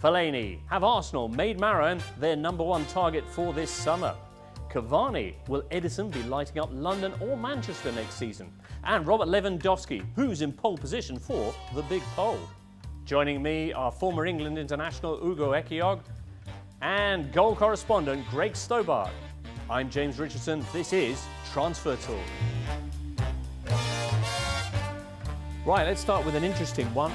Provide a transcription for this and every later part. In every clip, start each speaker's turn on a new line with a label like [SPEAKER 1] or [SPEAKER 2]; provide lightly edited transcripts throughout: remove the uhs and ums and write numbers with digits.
[SPEAKER 1] Fellaini. Have Arsenal made Marouane their #1 target for this summer? Cavani. Will Edison be lighting up London or Manchester next season? And Robert Lewandowski, who's in pole position for the big pole? Joining me are former England international Ugo Ehiogu and goal correspondent Greg Stobart. I'm James Richardson. This is Transfer Talk. Right, let's start with an interesting one.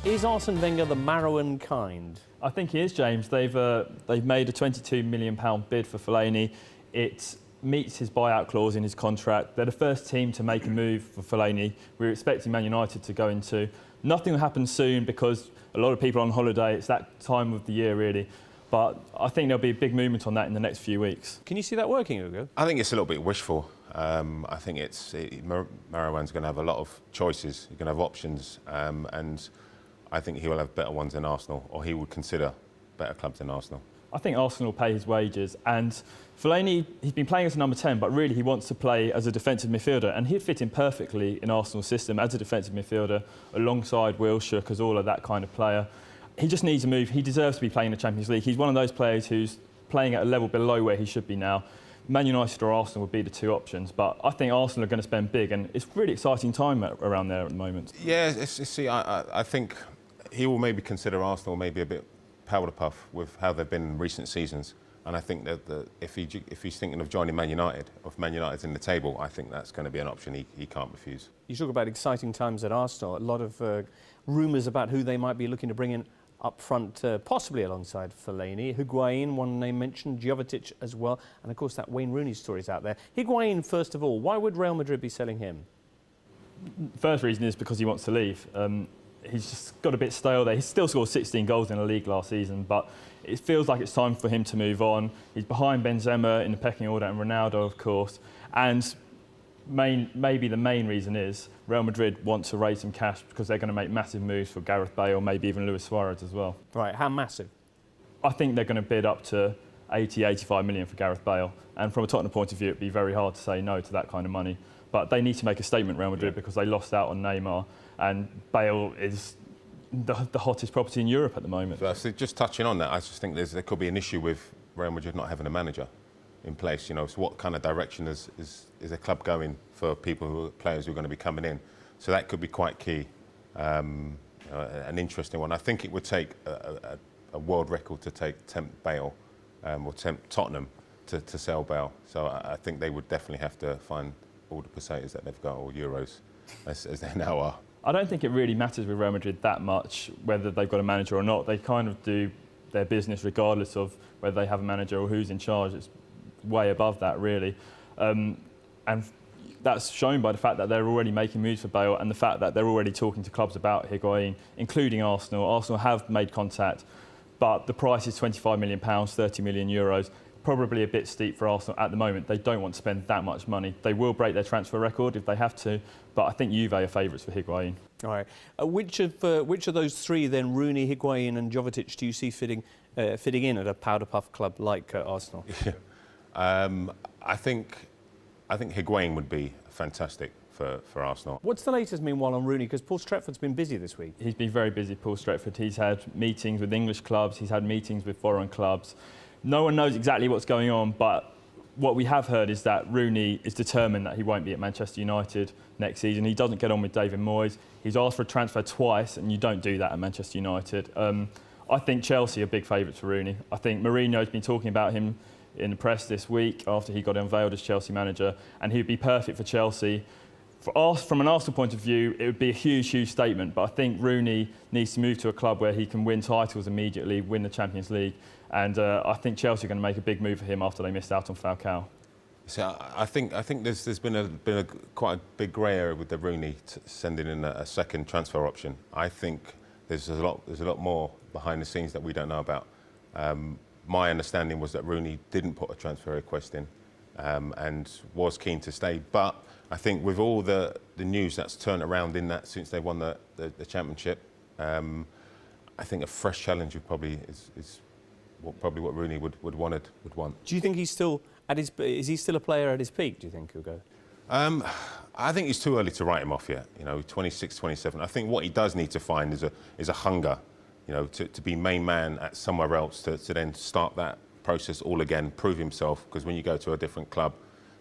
[SPEAKER 1] Is Arsene Wenger the Marouane kind?
[SPEAKER 2] I think he is, James. They've made a £22 million bid for Fellaini. It meets his buyout clause in his contract. They're the first team to make a move for Fellaini. We were expecting Man United to go into. Nothing will happen soon because a lot of people are on holiday. It's that time of the year, really. But I think there'll be a big movement on that in the next few weeks.
[SPEAKER 1] Can you see that working, Ugo?
[SPEAKER 3] I think it's a little bit wishful. I think Marouane's going to have a lot of choices. He's going to have options, and I think he will have better ones than Arsenal, or he would consider better clubs than Arsenal.
[SPEAKER 2] I think Arsenal will pay his wages, and Fellaini, he's been playing as a number 10, but really he wants to play as a defensive midfielder, and he'd fit in perfectly in Arsenal's system as a defensive midfielder, alongside Wilshere, Cazorla, that kind of player. He just needs a move. He deserves to be playing in the Champions League. He's one of those players who's playing at a level below where he should be now. Man United or Arsenal would be the two options, but I think Arsenal are going to spend big, and it's a really exciting time around there at the moment.
[SPEAKER 3] Yeah, I think he will maybe consider Arsenal maybe a bit powder puff with how they've been in recent seasons, and I think that if he's thinking of joining Man United, or if Man United's in the table, I think that's going to be an option he can't refuse.
[SPEAKER 1] You talk about exciting times at Arsenal. A lot of rumours about who they might be looking to bring in up front, possibly alongside Fellaini. Higuain, one name mentioned, Jovetic as well, and of course that Wayne Rooney story is out there. Higuain, first of all, why would Real Madrid be selling him?
[SPEAKER 2] First reason is because he wants to leave. He's just got a bit stale there. He still scored 16 goals in the league last season, but it feels like it's time for him to move on. He's behind Benzema in the pecking order and Ronaldo, of course, and maybe the main reason is Real Madrid want to raise some cash because they're going to make massive moves for Gareth Bale, maybe even Luis Suarez as well.
[SPEAKER 1] Right, how massive?
[SPEAKER 2] I think they're going to bid up to 80, 85 million for Gareth Bale. And from a Tottenham point of view, it'd be very hard to say no to that kind of money. But they need to make a statement, Real Madrid, because they lost out on Neymar, and Bale is the hottest property in Europe at the moment.
[SPEAKER 3] So just touching on that, I just think there could be an issue with Real Madrid not having a manager in place. You know, so what kind of direction is a club going for players who are going to be coming in? So that could be quite key, an interesting one. I think it would take a world record to tempt Bale or tempt Tottenham to sell Bale. So I think they would definitely have to find all the pesetas that they've got, or euros, as they now are.
[SPEAKER 2] I don't think it really matters with Real Madrid that much whether they've got a manager or not. They kind of do their business regardless of whether they have a manager or who's in charge. It's way above that, really. And that's shown by the fact that they're already making moves for Bale and the fact that they're already talking to clubs about Higuain, including Arsenal. Arsenal have made contact, but the price is £25 million, 30 million euros. Probably a bit steep for Arsenal at the moment. They don't want to spend that much money. They will break their transfer record if they have to, but I think Juve are favourites for Higuain. All
[SPEAKER 1] right. Which of those three then, Rooney, Higuain and Jovetic, do you see fitting in at a powder puff club like Arsenal?
[SPEAKER 3] Yeah. I think Higuain would be fantastic for Arsenal.
[SPEAKER 1] What's the latest, meanwhile, on Rooney? Because Paul Stretford's been busy this week.
[SPEAKER 2] He's been very busy, Paul Stretford. He's had meetings with English clubs. He's had meetings with foreign clubs. No one knows exactly what's going on, but what we have heard is that Rooney is determined that he won't be at Manchester United next season. He doesn't get on with David Moyes. He's asked for a transfer twice, and you don't do that at Manchester United. I think Chelsea are big favourites for Rooney. I think Mourinho's been talking about him in the press this week after he got unveiled as Chelsea manager, and he'd be perfect for Chelsea. From an Arsenal point of view, it would be a huge, huge statement, but I think Rooney needs to move to a club where he can win titles immediately, win the Champions League, and I think Chelsea are going to make a big move for him after they missed out on Falcao.
[SPEAKER 3] So I think there's been quite a big grey area with the Rooney sending in a second transfer option. I think there's a lot more behind the scenes that we don't know about. My understanding was that Rooney didn't put a transfer request in and was keen to stay, but I think with all the news that's turned around in that since they won the championship, I think a fresh challenge would probably is what Rooney would want.
[SPEAKER 1] Do you think he's still is he still a player at his peak, do you think, Hugo?
[SPEAKER 3] I think it's too early to write him off yet. You know, 26, 27. I think what he does need to find is a hunger you know, to be main man at somewhere else, to then start that process all again, prove himself, because when you go to a different club,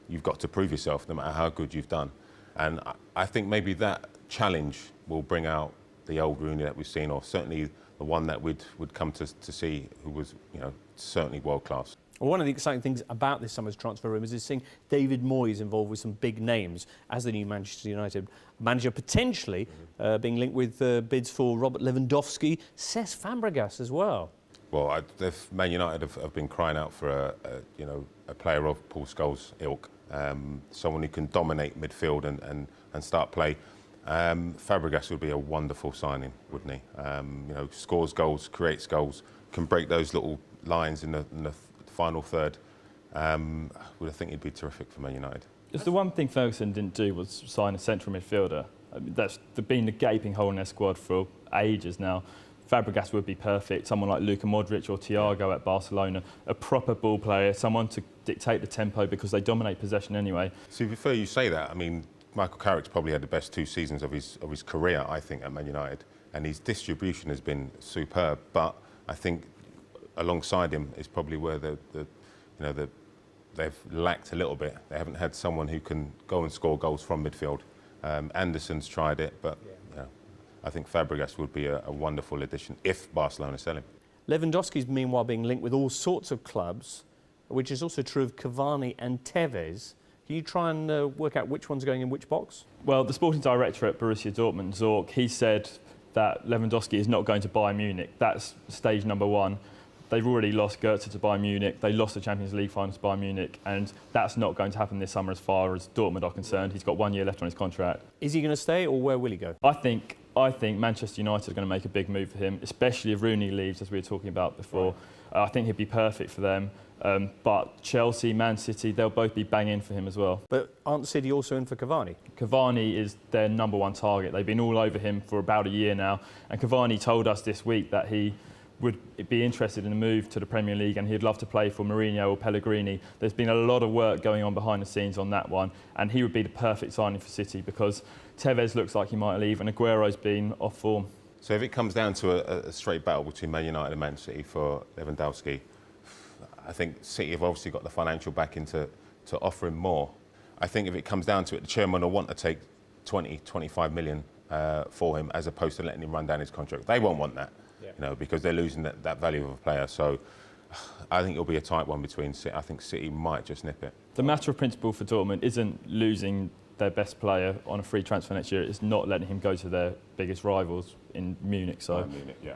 [SPEAKER 3] you've got to prove yourself no matter how good you've done. And I think maybe that challenge will bring out the old Rooney that we've seen, or certainly the one that we'd come to see, who was, you know, certainly world class.
[SPEAKER 1] Well, one of the exciting things about this summer's transfer rumours is seeing David Moyes involved with some big names as the new Manchester United manager, potentially being linked with bids for Robert Lewandowski, Cesc Fabregas as well. Well,
[SPEAKER 3] Man United have been crying out for a player of Paul Scholes' ilk, someone who can dominate midfield and start play. Fabregas would be a wonderful signing, wouldn't he? You know, scores goals, creates goals, can break those little lines in the final third. I think he'd be terrific for Man United.
[SPEAKER 2] It's the one thing Ferguson didn't do was sign a central midfielder. I mean, that's been the gaping hole in their squad for ages now. Fabregas would be perfect, someone like Luka Modric or Thiago at Barcelona, a proper ball player, someone to dictate the tempo because they dominate possession anyway.
[SPEAKER 3] So before you say that, I mean, Michael Carrick's probably had the best 2 seasons of his career, I think, at Man United, and his distribution has been superb. But I think alongside him is probably where they've lacked a little bit. They haven't had someone who can go and score goals from midfield. Anderson's tried it, but you know, I think Fabregas would be a wonderful addition if Barcelona sell him.
[SPEAKER 1] Lewandowski's meanwhile being linked with all sorts of clubs, which is also true of Cavani and Tevez. Can you try and work out which one's going in which box?
[SPEAKER 2] Well, the sporting director at Borussia Dortmund, Zorc, he said that Lewandowski is not going to Bayern Munich. That's stage number 1. They've already lost Goetze to Bayern Munich. They lost the Champions League final to Bayern Munich, and that's not going to happen this summer as far as Dortmund are concerned. He's got 1 year left on his contract.
[SPEAKER 1] Is he going to stay, or where will he go?
[SPEAKER 2] I think Manchester United are going to make a big move for him, especially if Rooney leaves, as we were talking about before. Right. I think he'd be perfect for them. But Chelsea, Man City, they'll both be banging for him as well.
[SPEAKER 1] But aren't City also in for Cavani?
[SPEAKER 2] Cavani is their number 1 target. They've been all over him for about a year now. And Cavani told us this week that he would be interested in a move to the Premier League and he'd love to play for Mourinho or Pellegrini. There's been a lot of work going on behind the scenes on that one, and he would be the perfect signing for City because Tevez looks like he might leave and Aguero's been off form.
[SPEAKER 3] So if it comes down to a straight battle between Man United and Man City for Lewandowski, I think City have obviously got the financial backing to offer him more. I think if it comes down to it, the chairman will want to take 20, 25 million for him as opposed to letting him run down his contract. They won't want that. You know, because they're losing that value of a player. So I think it'll be a tight one between City. I think City might just nip it.
[SPEAKER 2] The matter of principle for Dortmund isn't losing their best player on a free transfer next year. It's not letting him go to their biggest rivals in Munich. So.
[SPEAKER 3] Munich, yeah.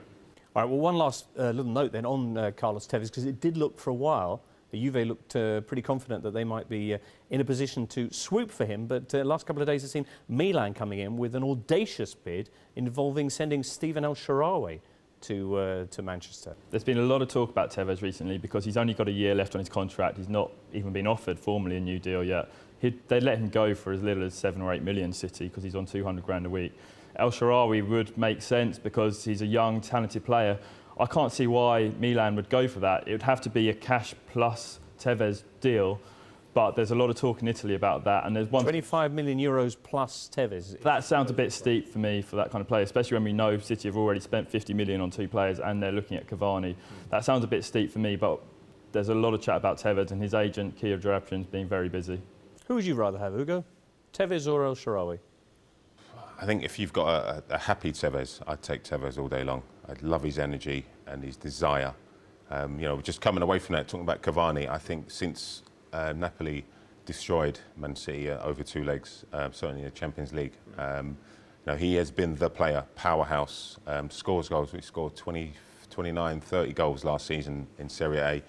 [SPEAKER 1] All right, well, one last little note then on Carlos Tevez, because it did look for a while, Juve looked pretty confident that they might be in a position to swoop for him, but last couple of days have seen Milan coming in with an audacious bid involving sending Steven El Shaarawy to Manchester.
[SPEAKER 2] There's been a lot of talk about Tevez recently because he's only got a year left on his contract. He's not even been offered formally a new deal yet. They'd let him go for as little as 7 or 8 million City because he's on 200 grand a week. El Shaarawy would make sense because he's a young, talented player. I can't see why Milan would go for that. It would have to be a cash plus Tevez deal. But there's a lot of talk in Italy about that, and there's
[SPEAKER 1] 25 million euros plus Tevez.
[SPEAKER 2] That sounds a bit steep for me for that kind of player, especially when we know City have already spent 50 million on 2 players and they're looking at Cavani. That sounds a bit steep for me, but there's a lot of chat about Tevez and his agent, Kia Joorabchian's being very busy.
[SPEAKER 1] Who would you rather have, Hugo? Tevez or El Shaarawy?
[SPEAKER 3] I think if you've got a happy Tevez, I'd take Tevez all day long. I'd love his energy and his desire. You know, just coming away from that, talking about Cavani, I think since Napoli destroyed Man City over 2 legs, certainly in the Champions League. You know, he has been the player, powerhouse, scores goals. We scored 20, 29, 30 goals last season in Serie A.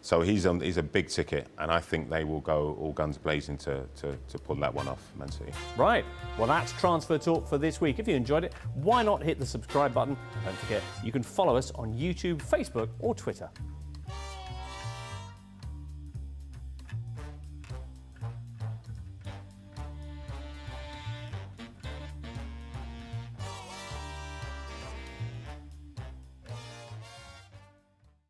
[SPEAKER 3] So he's a big ticket, and I think they will go all guns blazing to pull that one off, Man City.
[SPEAKER 1] Right. Well, that's Transfer Talk for this week. If you enjoyed it, why not hit the subscribe button? Don't forget, you can follow us on YouTube, Facebook, or Twitter.